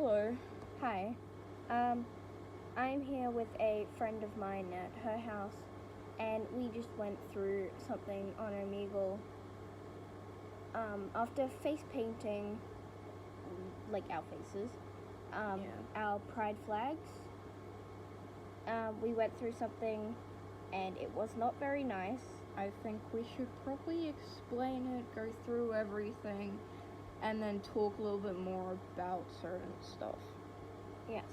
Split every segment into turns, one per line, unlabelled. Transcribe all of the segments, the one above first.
Hello.
Hi. I'm here with a friend of mine at her house, and we just went through something on Omegle. After face painting, like our faces, our pride flags, we went through something, and it was not very nice.
I think we should probably explain it, go through everything, and then talk a little bit more about certain stuff.
Yes.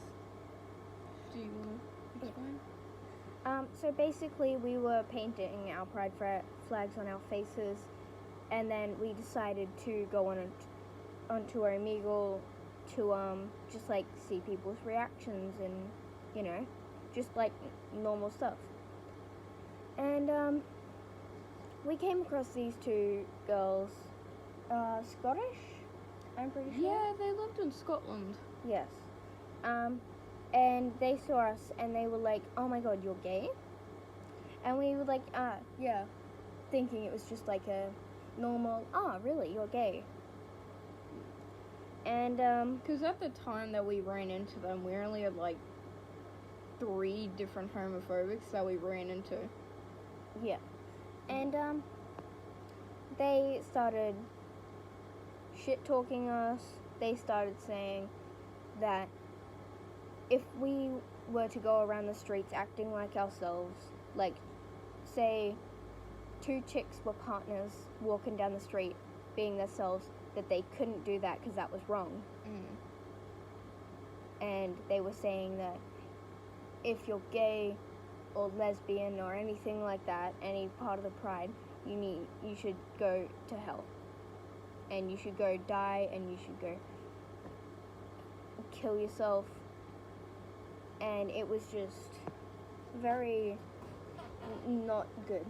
Do you want to explain?
So basically, we were painting our pride flags on our faces, and then we decided to go onto Omegle to just like see people's reactions and just like normal stuff. And we came across these two girls, Scottish, I'm pretty sure.
Yeah, they lived in Scotland.
Yes. And they saw us and they were like, "Oh my god, you're gay?" And we were like, yeah, thinking it was just like a normal, really, you're gay. And,
Because at the time that we ran into them, we only had like 3 different homophobics that we ran into.
Yeah. And, they started shit-talking us. They started saying that if we were to go around the streets acting like ourselves, like, say, 2 chicks were partners walking down the street being themselves, that they couldn't do that because that was wrong. And they were saying that if you're gay or lesbian or anything like that, any part of the pride, you should go to hell. And you should go die, and you should go kill yourself. And it was just very not good.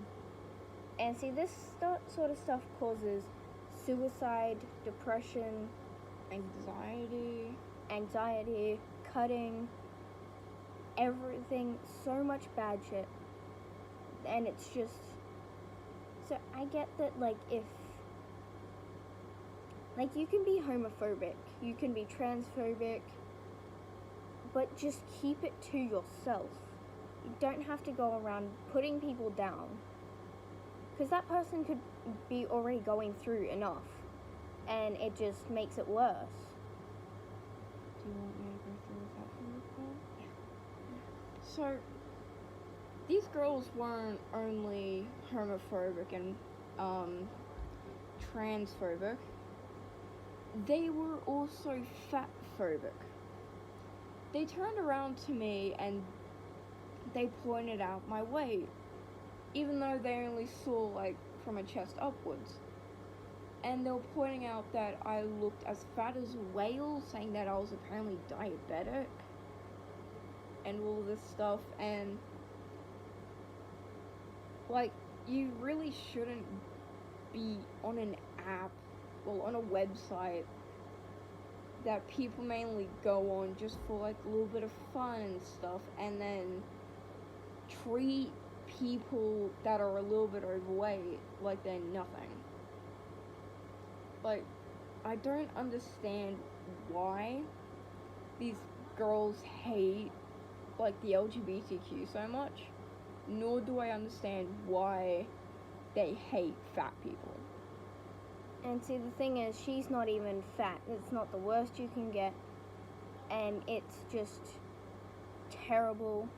And see, this sort of stuff causes suicide, depression, anxiety, cutting, everything, so much bad shit. And it's just, so I get that, like, if, like, you can be homophobic, you can be transphobic, but just keep it to yourself. You don't have to go around putting people down, because that person could be already going through enough, and it just makes it worse.
Do you want me to go through with that for you, Paul? Yeah. So, these girls weren't only homophobic and transphobic, they were also fatphobic. They turned around to me and they pointed out my weight, even though they only saw like from a chest upwards. And they were pointing out that I looked as fat as a whale, saying that I was apparently diabetic and all this stuff. And like, you really shouldn't be on an app, well, on a website that people mainly go on just for like a little bit of fun and stuff, and then treat people that are a little bit overweight like they're nothing. Like, I don't understand why these girls hate like the LGBTQ so much, nor do I understand why they hate fat people.
And see, the thing is, she's not even fat. It's not the worst you can get, and it's just terrible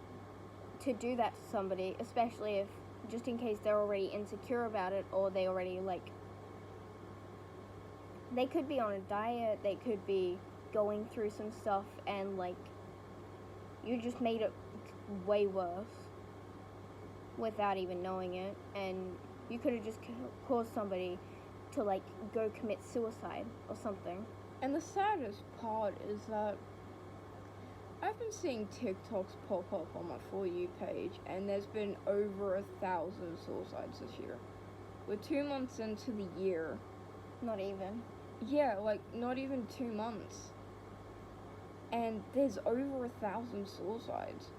to do that to somebody, especially if, just in case they're already insecure about it, or they already, like, they could be on a diet, they could be going through some stuff, and, like, you just made it way worse without even knowing it, and you could have just caused somebody to, like, go commit suicide or something.
And the saddest part is that I've been seeing TikToks pop up on my For You page, and there's been over 1,000 suicides this year. We're 2 months into the year.
Not even.
Yeah, like, not even 2 months. And there's over 1,000 suicides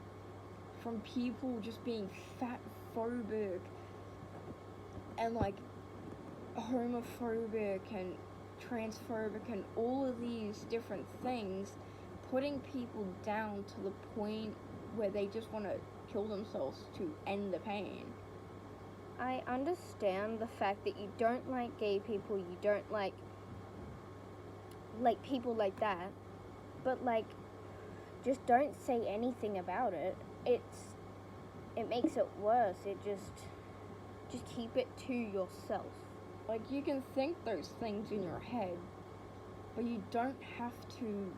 from people just being fatphobic and, like, homophobic and transphobic and all of these different things putting people down to the point where they just want to kill themselves to end the pain.
I understand the fact that you don't like gay people, you don't like people like that, but like, just don't say anything about it. It makes it worse. It just keep it to yourself.
Like, you can think those things in your head, but you don't have to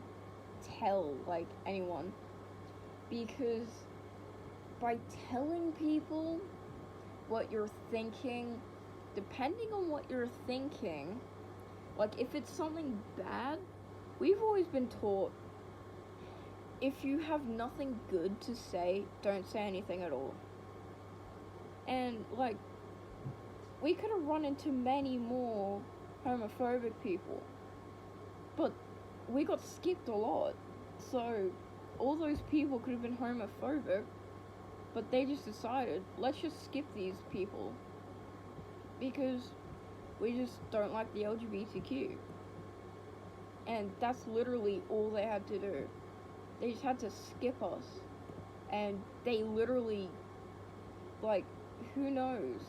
tell, like, anyone. Because by telling people what you're thinking, depending on what you're thinking, like, if it's something bad, we've always been taught, if you have nothing good to say, don't say anything at all. And, like, we could have run into many more homophobic people, but we got skipped a lot. So, all those people could have been homophobic, but they just decided, let's just skip these people, because we just don't like the LGBTQ. And that's literally all they had to do. They just had to skip us. And they literally, like, who knows,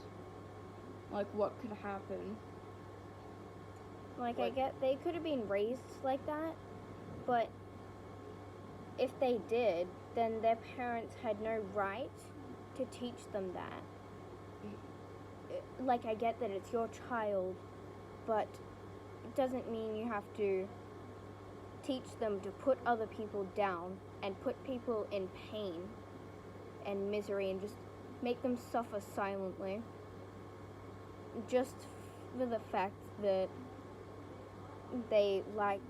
like, what could happen.
Like, I get they could have been raised like that, but if they did, then their parents had no right to teach them that. Like, I get that it's your child, but it doesn't mean you have to teach them to put other people down and put people in pain and misery and just make them suffer silently just for the fact that they like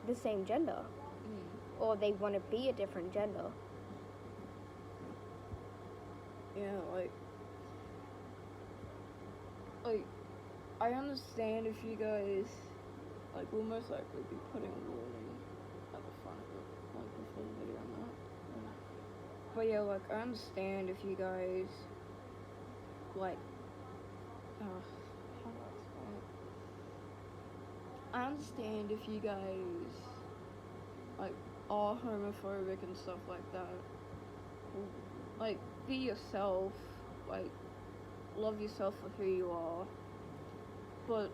the same gender or they want to be a different gender.
Yeah, like, I understand if you guys, like, will most likely be putting a warning at the front of it, like, before the video and that. But yeah, like, I understand if you guys, like, how do I explain it? I understand if you guys, like, are homophobic and stuff like that. Like, be yourself, like, love yourself for who you are, but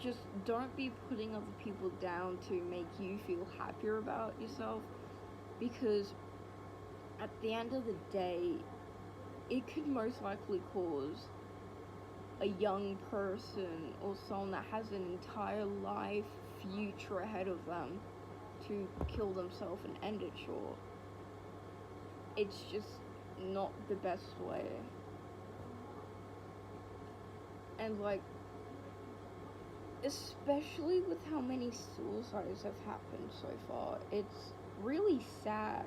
just don't be putting other people down to make you feel happier about yourself, because at the end of the day, it could most likely cause a young person or someone that has an entire life future ahead of them to kill themselves and end it short. It's just not the best way. And, like, especially with how many suicides have happened so far, it's really sad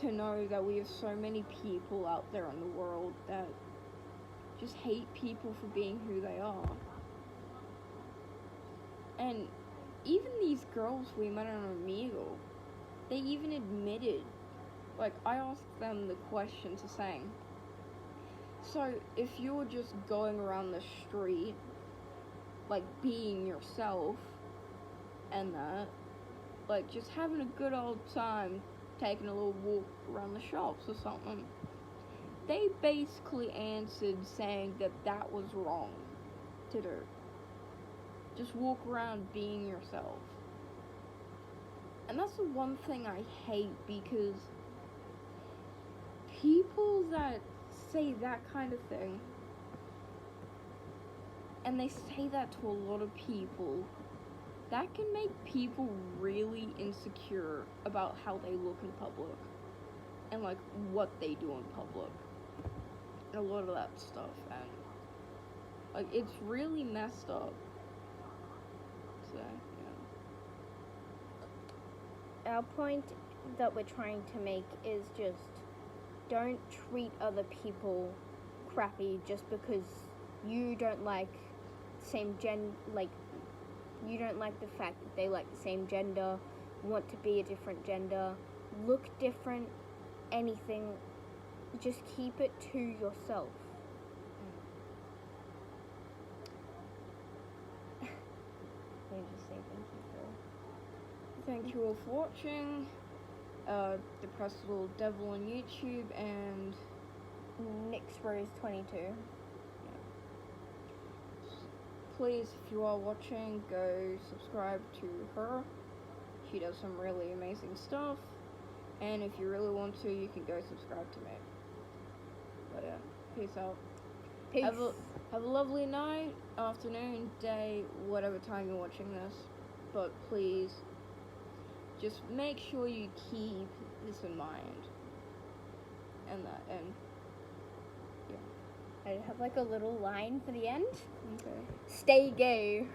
to know that we have so many people out there in the world that just hate people for being who they are. And even these girls we met on Omegle, they even admitted, like, I asked them the question to saying, so if you're just going around the street, like, being yourself and that, like, just having a good old time, taking a little walk around the shops or something, they basically answered saying that that was wrong to do. Just walk around being yourself. And that's the one thing I hate, because people that say that kind of thing, and they say that to a lot of people, that can make people really insecure about how they look in public and, like, what they do in public and a lot of that stuff, and, like, it's really messed up. So, yeah.
Our point that we're trying to make is just don't treat other people crappy just because you don't like same you don't like the fact that they like the same gender, want to be a different gender, look different, anything. Just keep it to yourself. Let me just say thank you, Phil.
thank you all for watching. Depressed Little Devil on YouTube and
Nyx Rose 22.
please, if you are watching, go subscribe to her. She does some really amazing stuff. And if you really want to, you can go subscribe to me. But yeah, peace out.
Peace.
Have a lovely night, afternoon, day, whatever time you're watching this. But please, just make sure you keep this in mind. And
I have like a little line for the end.
okay.
Stay gay.